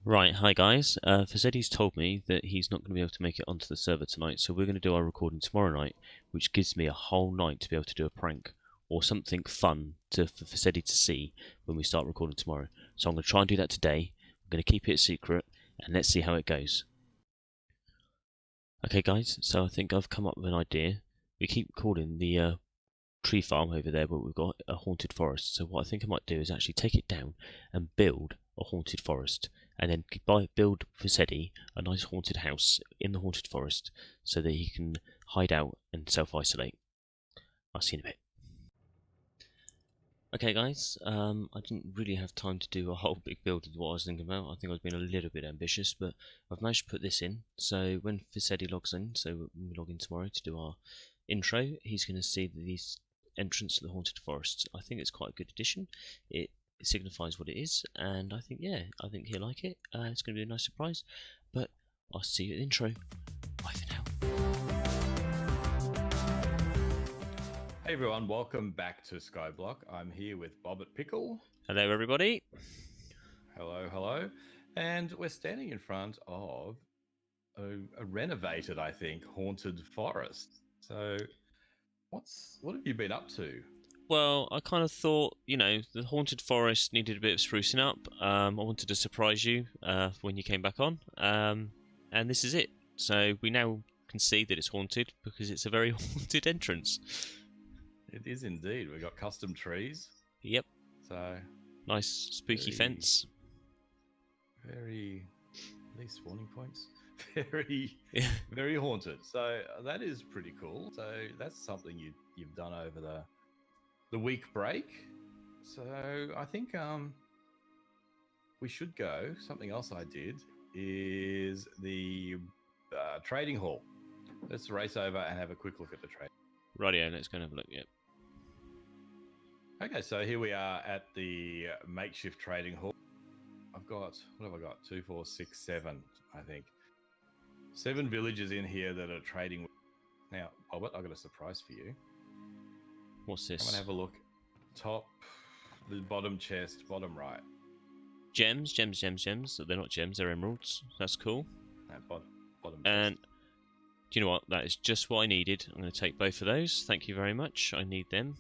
Right, hi guys. Fizedi's told me that he's not going to be able to make it onto the server tonight, so we're going to do our recording tomorrow night, which gives me a whole night to be able to do a prank or something fun for Fizedi to see when we start recording tomorrow. So I'm going to try and do that today. I'm going to keep it a secret, and let's see how it goes. Okay, guys. So I think I've come up with an idea. We keep calling the tree farm over there, but we've got a haunted forest. So what I think I might do is actually take it down and build a haunted forest, and then build Fizedi a nice haunted house in the haunted forest, so that he can hide out and self-isolate. I'll see you in a bit. Okay, guys. I didn't really have time to do a whole big build of what I was thinking about. I think I was being a little bit ambitious, but I've managed to put this in. So when Fizedi logs in, so we log in tomorrow to do our intro, he's going to see these entrance to the haunted forest. I think it's quite a good addition. It signifies what it is, and I think he'll like it. It's going to be a nice surprise. But I'll see you at the intro. Bye for now. Hey everyone, welcome back to SkyBlock. I'm here with BobertPickle. Hello, everybody. Hello, hello. And we're standing in front of a renovated, I think, haunted forest. So, what have you been up to? Well, I kind of thought, the haunted forest needed a bit of sprucing up. I wanted to surprise you when you came back on, and this is it. So we now can see that it's haunted because it's a very haunted entrance. It is indeed. We've got custom trees. Yep. So nice spooky fence. Very, these spawning points. Very haunted. So that is pretty cool. So that's something you've done over the week break. So I think we should go. Something else I did is the trading hall. Let's race over and have a quick look at the trade. Rightio, let's go and have a look. Yep. Okay, so here we are at the makeshift trading hall. What have I got? 2, 4, 6, 7, I think. 7 villagers in here that are trading with. Now, Albert, I've got a surprise for you. What's this? Come and have a look. Top, the bottom chest, bottom right. Gems. They're not gems, they're emeralds. That's cool. Bottom and chest. Do you know what? That is just what I needed. I'm going to take both of those. Thank you very much. I need them.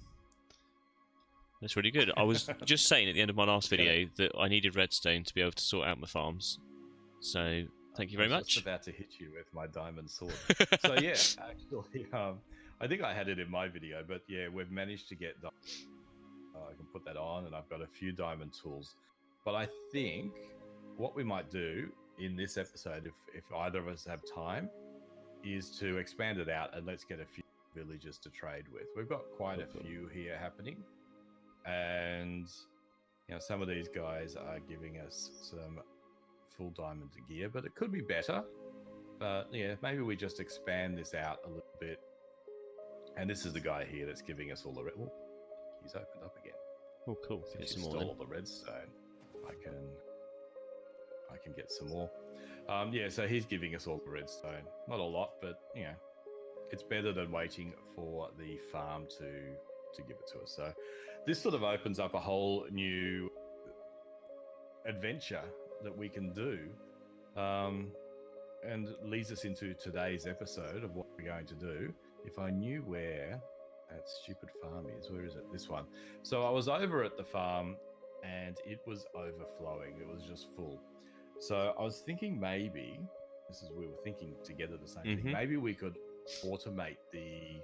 That's really good. I was just saying at the end of my last video that I needed redstone to be able to sort out my farms. So thank you very much. I was just about to hit you with my diamond sword. So yeah, actually, I think I had it in my video, but yeah, we've managed to get. I can put that on, and I've got a few diamond tools. But I think what we might do in this episode, if either of us have time, is to expand it out and let's get a few villagers to trade with. We've got quite a few here happening, and some of these guys are giving us some full diamond gear, but it could be better. But yeah, maybe we just expand this out a little bit. And this is the guy here that's giving us all the red. Oh, he's opened up again. Oh, cool. Since you stole all the redstone, I can get some more. Yeah, so he's giving us all the redstone. Not a lot, but it's better than waiting for the farm to give it to us. So this sort of opens up a whole new adventure that we can do, and leads us into today's episode of what we're going to do. If I knew where that stupid farm is, where is it? This one. So I was over at the farm and it was overflowing. It was just full. So I was thinking maybe, we were thinking together the same thing, maybe we could automate the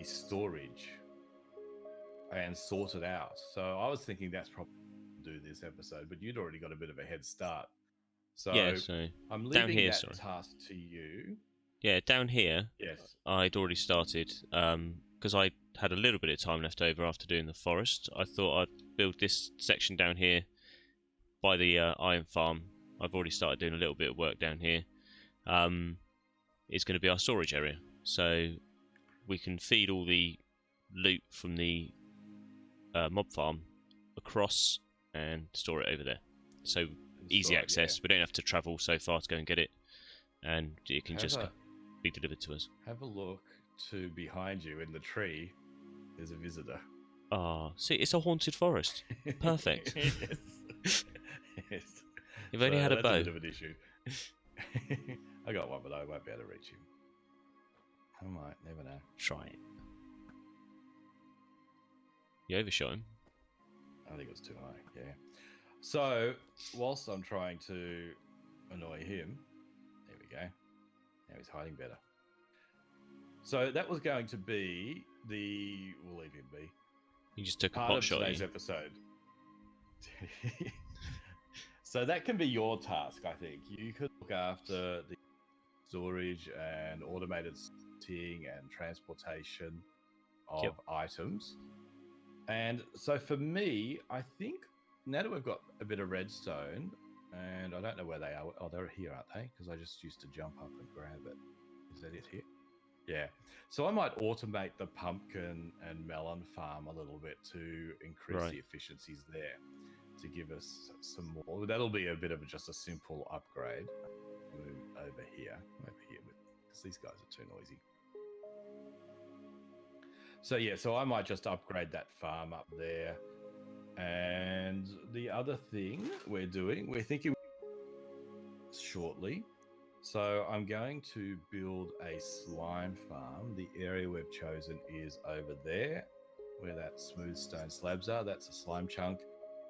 storage and sort it out. So I was thinking that's probably do this episode, but you'd already got a bit of a head start. So yeah, so I'm leaving that task to you. Yeah, down here, yes, I'd already started, because I had a little bit of time left over after doing the forest. I thought I'd build this section down here by the iron farm. I've already started doing a little bit of work down here. It's going to be our storage area, so we can feed all the loot from the mob farm across and store it over there. So easy access. Yeah. We don't have to travel so far to go and get it, and it can just be delivered to us. Have a look to behind you in the tree. There's a visitor. Ah, see, it's a haunted forest. Perfect. Yes. You've only had a that's bow. a bit of an issue. I got one, but I won't be able to reach him. I might, never know. Try it. You overshot him. I think it was too high, yeah. So, whilst I'm trying to annoy him, there we go. Now he's hiding better. So that was going to be we'll leave him be. You just took a Part pot of shot. Today's episode. So that can be your task, I think. You could look after the storage and automated sorting and transportation of items. And so for me, I think now that we've got a bit of redstone, and I don't know where they are. Oh, they're here, aren't they? Because I just used to jump up and grab it. Is that it here? Yeah. So I might automate the pumpkin and melon farm a little bit to increase the efficiencies there, to give us some more. That'll be a bit of just a simple upgrade. Move over here, because these guys are too noisy. So yeah, so I might just upgrade that farm up there. And the other thing we're thinking shortly. So I'm going to build a slime farm. The area we've chosen is over there, where that smooth stone slabs are. That's a slime chunk.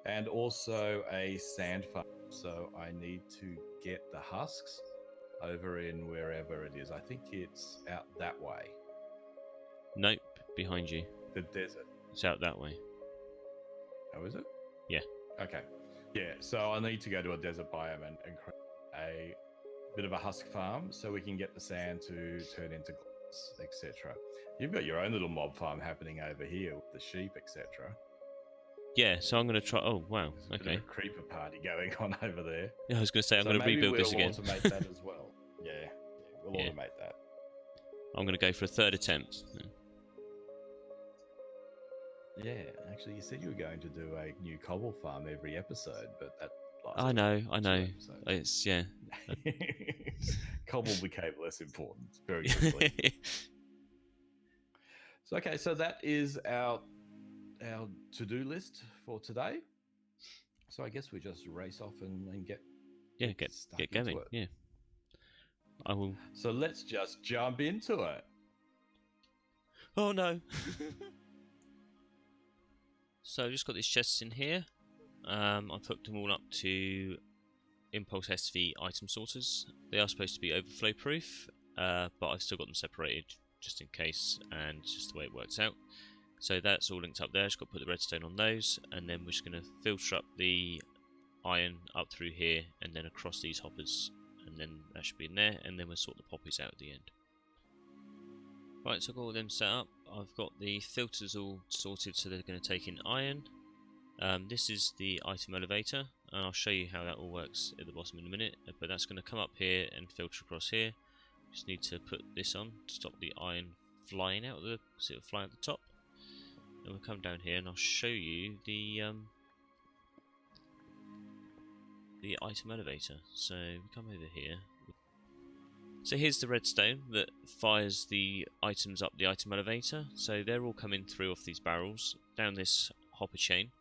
And also a sand farm. So I need to get the husks over in wherever it is. I think it's out that way. Nope, behind you. The desert. It's out that way. Oh, is it? Yeah. Okay. Yeah, so I need to go to a desert biome and create a bit of a husk farm so we can get the sand to turn into glass, etc. You've got your own little mob farm happening over here with the sheep, etc. Yeah, so I'm going to try... Oh, wow, There's a bit of a creeper party going on over there. Yeah, I was going to say, I'm going to rebuild this again. Maybe we'll automate that as well. Yeah, we'll automate that. I'm going to go for a third attempt. Yeah, actually, you said you were going to do a new cobble farm every episode, but that lasted I know. episodes. It's, yeah. Cobble became less important very quickly. So, okay, so that is our to-do list for today. So I guess we just race off and get going. Yeah, I will. So let's just jump into it. Oh no! So I've just got these chests in here. I've hooked them all up to Impulse SV item sorters. They are supposed to be overflow proof, but I've still got them separated just in case, and it's just the way it works out. So that's all linked up there. Just got to put the redstone on those, and then we're just going to filter up the iron up through here, and then across these hoppers, and then that should be in there, and then we'll sort the poppies out at the end. Right, so I've got all of them set up. I've got the filters all sorted, so they're going to take in iron. This is the item elevator, and I'll show you how that all works at the bottom in a minute, but that's going to come up here and filter across here. Just need to put this on to stop the iron flying out, because it'll fly at the top. And we'll come down here and I'll show you the item elevator. So we come over here. So here's the redstone that fires the items up the item elevator. So they're all coming through off these barrels down this hopper chain.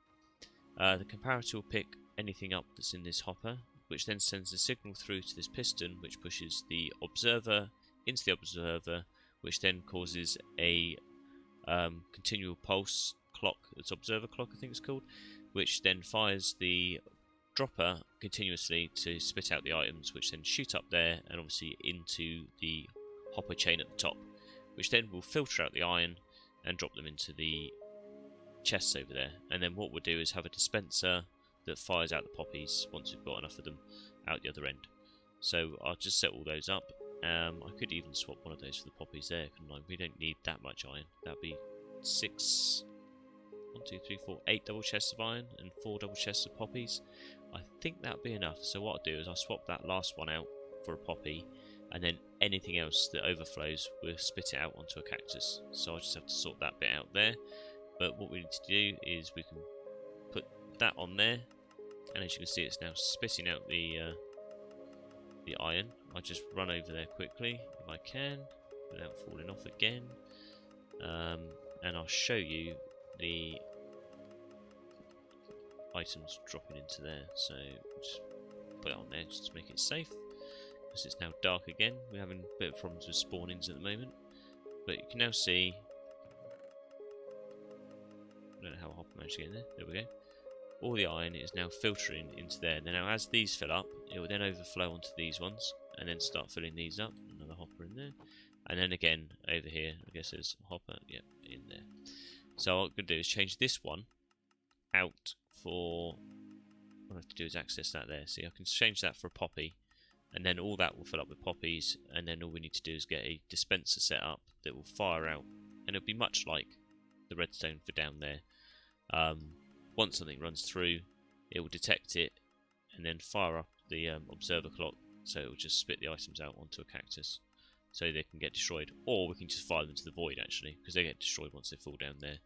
The comparator will pick anything up that's in this hopper, which then sends a signal through to this piston, which pushes the observer into the observer, which then causes a continual pulse clock. It's observer clock, I think it's called, which then fires the dropper continuously to spit out the items, which then shoot up there and obviously into the hopper chain at the top, which then will filter out the iron and drop them into the chests over there. And then what we'll do is have a dispenser that fires out the poppies once we've got enough of them out the other end. So I'll just set all those up. I could even swap one of those for the poppies there, couldn't I? We don't need that much iron. That'd be 8 double chests of iron and 4 double chests of poppies. I think that'd be enough. So what I'll do is I'll swap that last one out for a poppy, and then anything else that overflows, we'll spit it out onto a cactus. So I just have to sort that bit out there. But what we need to do is we can put that on there, and as you can see, it's now spitting out the iron. I'll just run over there quickly if I can without falling off again, and I'll show you the items dropping into there. So just put it on there just to make it safe, because it's now dark again. We're having a bit of problems with spawnings at the moment, but you can now see. I don't know how hopper managed to get in there. There we go. All the iron is now filtering into there. Now, as these fill up, it will then overflow onto these ones, and then start filling these up. Another hopper in there, and then again over here. I guess there's a hopper, yep, in there. So what I'm going to do is change this one out for. What I have to do is access that there. See, I can change that for a poppy, and then all that will fill up with poppies, and then all we need to do is get a dispenser set up that will fire out, and it'll be much like the redstone for down there. Once something runs through, it will detect it and then fire up the observer clock, so it will just spit the items out onto a cactus so they can get destroyed, or we can just fire them to the void actually, because they get destroyed once they fall down there.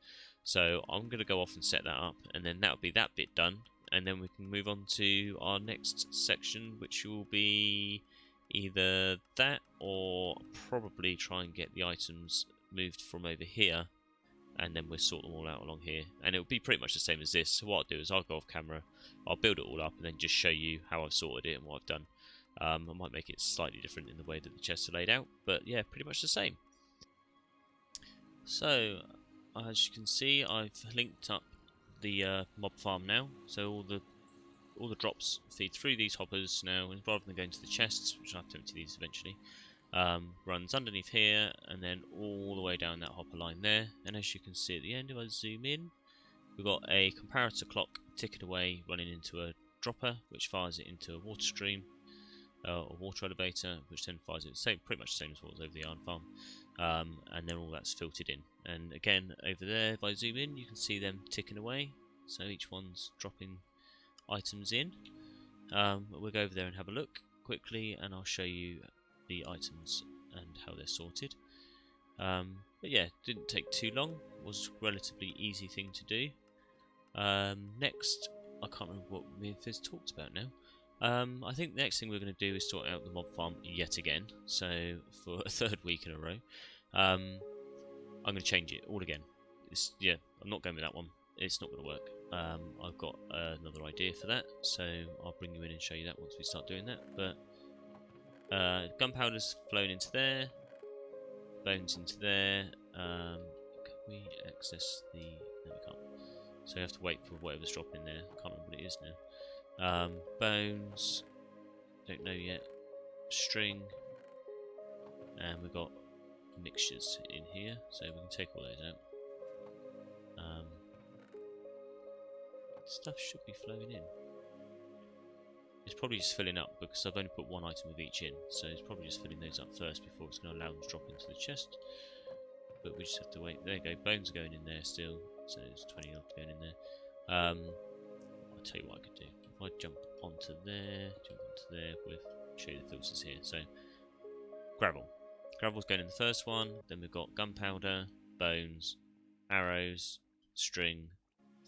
So I'm going to go off and set that up, and then that'll be that bit done, and then we can move on to our next section, which will be either that or probably try and get the items moved from over here, and then we'll sort them all out along here, and it'll be pretty much the same as this. So what I'll do is I'll go off camera, I'll build it all up, and then just show you how I've sorted it and what I've done. I might make it slightly different in the way that the chests are laid out, but yeah, pretty much the same. So as you can see, I've linked up the mob farm now, so all the drops feed through these hoppers now, and rather than going to the chests, which I'll have to empty these eventually, runs underneath here and then all the way down that hopper line there. And as you can see at the end, if I zoom in, we've got a comparator clock ticking away, running into a dropper, which fires it into a water stream, or water elevator, which then fires it pretty much the same as what was over the iron farm, and then all that's filtered in. And again, over there, if I zoom in, you can see them ticking away, so each one's dropping items in. We'll go over there and have a look quickly, and I'll show you the items and how they're sorted. But yeah, didn't take too long, was a relatively easy thing to do. Next, I can't remember what me and Fizz talked about now. I think the next thing we're going to do is sort out the mob farm yet again, so for a third week in a row. I'm going to change it all again. Yeah, I'm not going with that one, it's not going to work. I've got another idea for that, so I'll bring you in and show you that once we start doing that. But gunpowder's flown into there, bones into there. Can we access the... No, we can't. So we have to wait for whatever's dropping there. I can't remember what it is now. Bones, don't know yet. String, and we've got mixtures in here, so we can take all those out. Stuff should be flowing in. It's probably just filling up because I've only put one item of each in, so it's probably just filling those up first before it's going to allow them to drop into the chest. But we just have to wait. There you go, bones are going in there still, so there's 20 odd going in there. I'll tell you what I could do. If I jump onto there, we'll show you the filters here. So, gravel. Gravel's going in the first one, then we've got gunpowder, bones, arrows, string,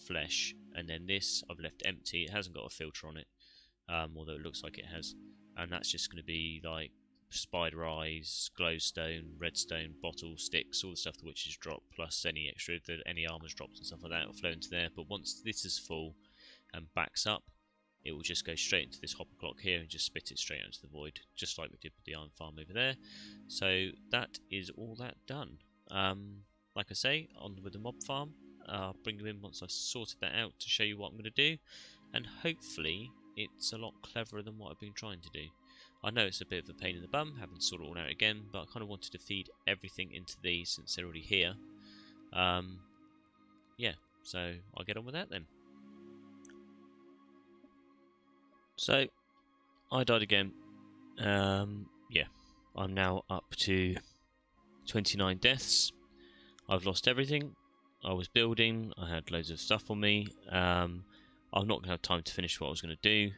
flesh, and then this I've left empty. It hasn't got a filter on it, although it looks like it has, and that's just going to be like spider eyes, glowstone, redstone, bottle, sticks, all the stuff the witches drop, plus any extra, any armors drops and stuff like that will flow into there. But once this is full and backs up, it will just go straight into this hopper clock here and just spit it straight out into the void, just like we did with the iron farm over there. So that is all that done. Like I say, on with the mob farm. I'll bring you in once I've sorted that out to show you what I'm going to do, and hopefully it's a lot cleverer than what I've been trying to do. I know it's a bit of a pain in the bum having to sort it all out again, but I kind of wanted to feed everything into these since they're already here. Yeah, so I'll get on with that then. So, I died again. Yeah, I'm now up to 29 deaths. I've lost everything. I was building, I had loads of stuff on me. I'm not going to have time to finish what I was going to do.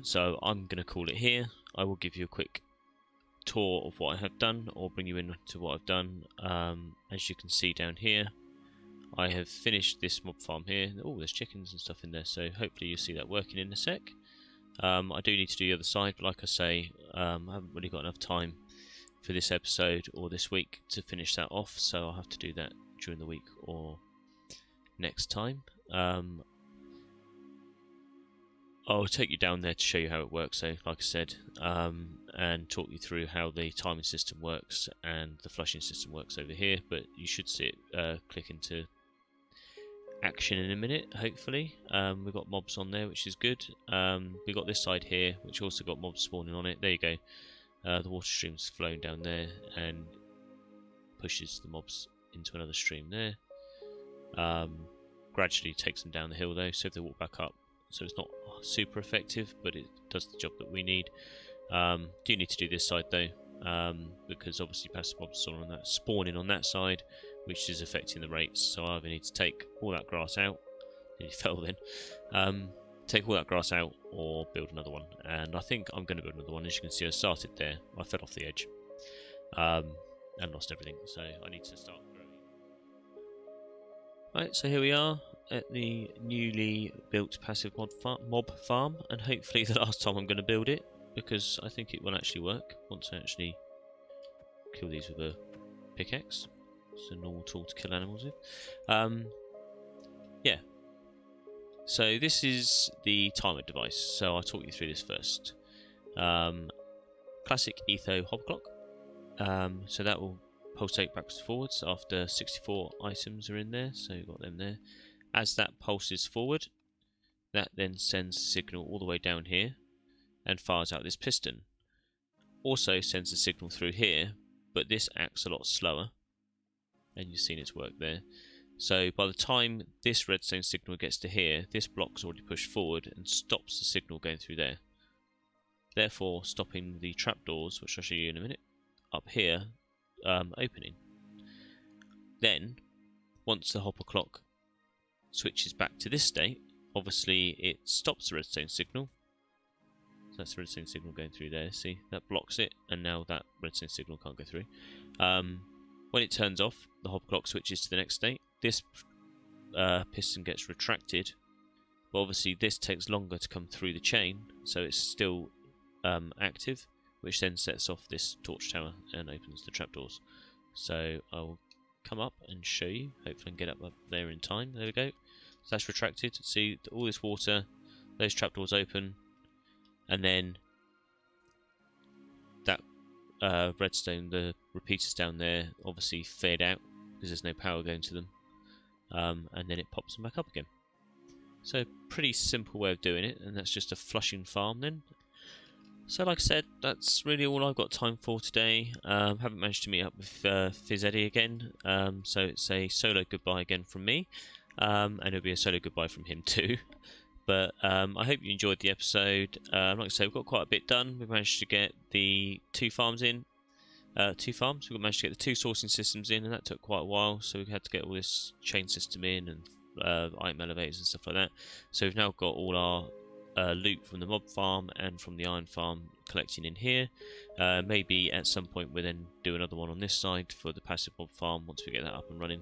So I'm going to call it here. I will give you a quick tour of what I have done, or bring you into what I've done. As you can see down here, I have finished this mob farm here. Oh, there's chickens and stuff in there, so hopefully you'll see that working in a sec. I do need to do the other side, but like I say, I haven't really got enough time for this episode or this week to finish that off, so I'll have to do that during the week or next time. I'll take you down there to show you how it works, so like I said, and talk you through how the timing system works and the flushing system works over here, but you should see it click into action in a minute, hopefully. We've got mobs on there, which is good. We've got this side here, which also got mobs spawning on it. There you go. The water stream's flowing down there and pushes the mobs into another stream there. Gradually takes them down the hill though, so if they walk back up. So it's not super effective, but it does the job that we need. Do need to do this side though, because obviously passive mobs are on that, spawning on that side, which is affecting the rates. So I either need to take all that grass out, and it fell then, take all that grass out or build another one. And I think I'm going to build another one. As you can see, I started there, I fell off the edge, and lost everything, so I need to start growing. Right, so here we are at the newly built passive mob farm, and hopefully the last time I'm going to build it, because I think it will actually work once I actually kill these with a pickaxe. It's a normal tool to kill animals with. Yeah. So this is the timer device, so I'll talk you through this first. Classic Etho hop clock. So that will pulsate backwards and forwards after 64 items are in there, so you've got them there. As that pulses forward, that then sends a signal all the way down here and fires out this piston. Also sends a signal through here, but this acts a lot slower, and you've seen its work there. So by the time this redstone signal gets to here, this block's already pushed forward and stops the signal going through there, therefore stopping the trapdoors, which I'll show you in a minute, up here opening. Then once the hopper clock switches back to this state, obviously it stops the redstone signal. So that's the redstone signal going through there. See, that blocks it, and now that redstone signal can't go through. When it turns off, the hopper clock switches to the next state. This piston gets retracted, but obviously this takes longer to come through the chain, so it's still active, which then sets off this torch tower and opens the trapdoors. So I'll come up and show you. Hopefully I can get up there in time. There we go. So that's retracted. See all this water, those trapdoors open, and then that redstone, the repeaters down there, obviously fade out because there's no power going to them, and then it pops them back up again. So pretty simple way of doing it, and that's just a flushing farm then. So like I said, that's really all I've got time for today. Haven't managed to meet up with Fizedi again, so it's a solo goodbye again from me, and it'll be a solo goodbye from him too. But I hope you enjoyed the episode. Like I said, we've got quite a bit done. We've managed to get the 2 farms in. We've managed to get the 2 sourcing systems in, and that took quite a while. So we had to get all this chain system in and item elevators and stuff like that. So we've now got all our loot from the mob farm and from the iron farm collecting in here. Maybe at some point we'll then do another one on this side for the passive mob farm once we get that up and running.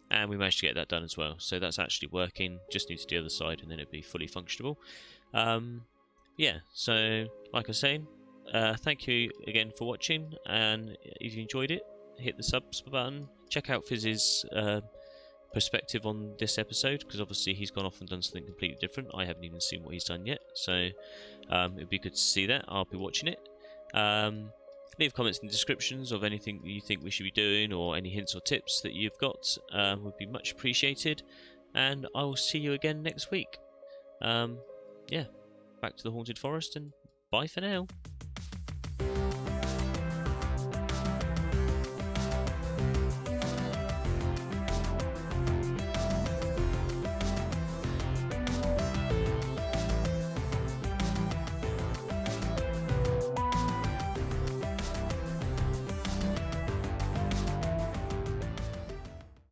And we managed to get that done as well, so that's actually working. Just need to do the other side and then it'll be fully functionable. Yeah, so like I say, thank you again for watching, and if you enjoyed it, hit the subs button. Check out Fizz's perspective on this episode, because obviously he's gone off and done something completely different. I haven't even seen what he's done yet, so it'd be good to see that. I'll be watching it. Leave comments in the descriptions of anything you think we should be doing, or any hints or tips that you've got, would be much appreciated. And I will see you again next week. Yeah, back to the haunted forest, and bye for now.